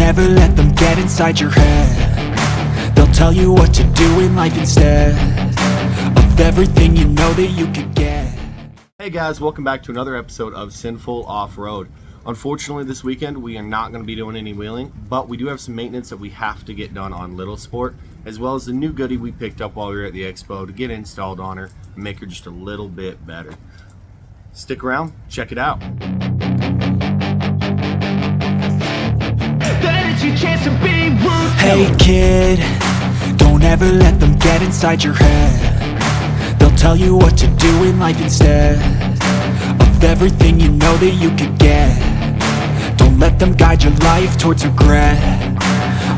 ever let them get inside your head. They'll tell you what to do in life instead of everything you know that you could get. Hey guys, welcome back to another episode of Sinful Off-Road. Unfortunately, this weekend we are not going to be doing any wheeling, but we do have some maintenance that we have to get done on Little Sport, as well as the new goodie we picked up while we were at the expo to get installed on her and make her just a little bit better. Stick around, check it out. Hey kid, don't ever let them get inside your head. They'll tell you what to do in life instead of everything you know that you could get. Don't let them guide your life towards regret.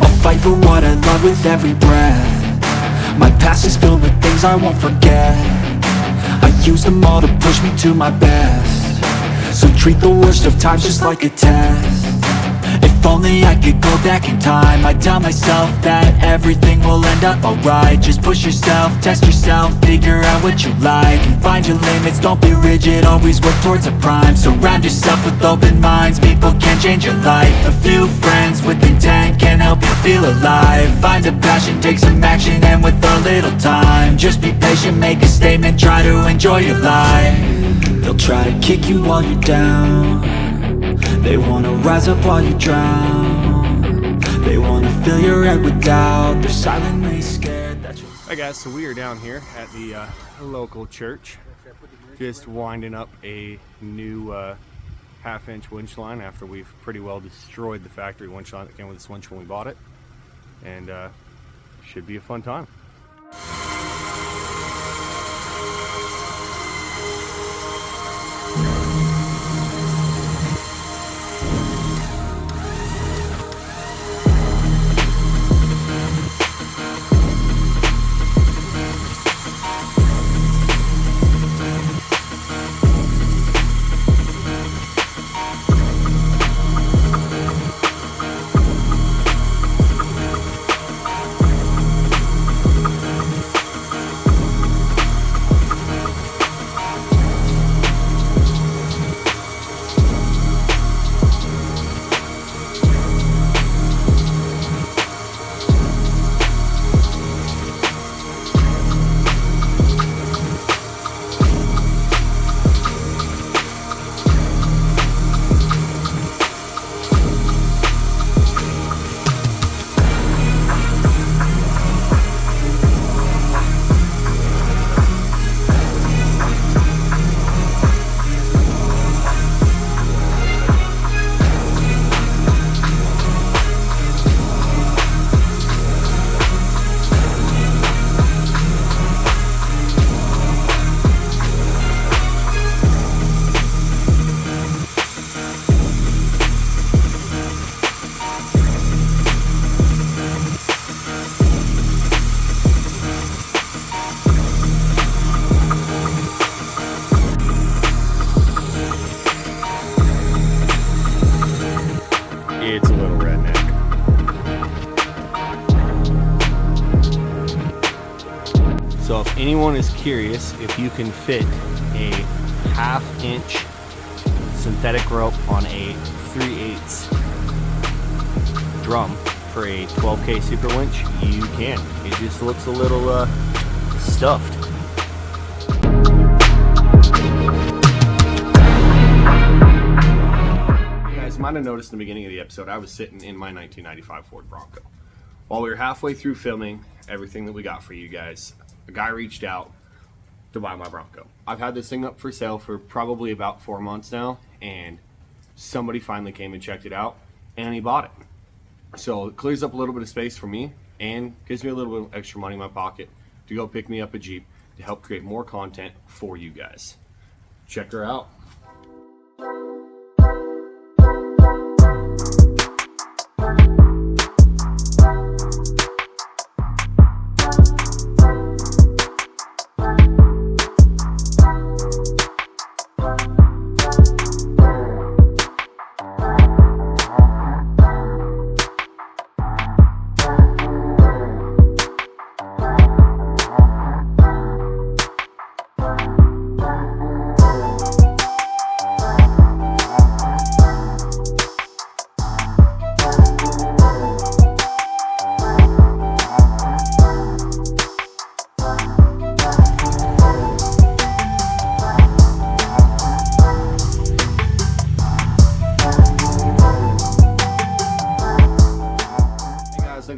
I'll fight for what I love with every breath. My past is filled with things I won't forget. I use them all to push me to my best. So treat the worst of times just like a test. If only I could go back in time, I'd tell myself that everything will end up alright. Just push yourself, test yourself, figure out what you like, and find your limits, don't be rigid, always work towards a prime. Surround yourself with open minds, people can change your life. A few friends with intent can help you feel alive. Find a passion, take some action, and with a little time, just be patient, make a statement, try to enjoy your life. They'll try to kick you while you're down. They wanna rise up while you drown. They wanna fill your head with doubt. They're silently scared that you'll... Hi guys, so we are down here at the local church, just winding up a new half-inch winch line after we've pretty well destroyed the factory winch line that came with this winch when we bought it, and should be a fun time. It's a little redneck. So if anyone is curious if you can fit a half-inch synthetic rope on a 3/8 drum for a 12K super winch, you can. It just looks a little stuffed. You might have noticed in the beginning of the episode I was sitting in my 1995 Ford Bronco. While we were halfway through filming everything that we got for you guys, a guy reached out to buy my Bronco. I've had this thing up for sale for probably about 4 months now, and somebody finally came and checked it out and he bought it. So it clears up a little bit of space for me and gives me a little bit of extra money in my pocket to go pick me up a Jeep to help create more content for you guys. Check her out.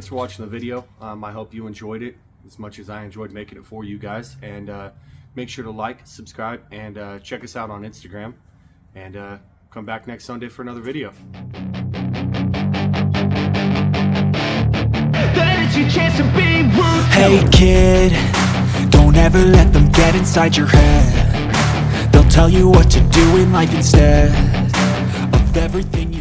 for watching the video. I hope you enjoyed it as much as I enjoyed making it for you guys. And make sure to like, subscribe, and check us out on Instagram. And come back next Sunday for another video. Hey kid, don't ever let them get inside your head. They'll tell you what to do in life instead of everything you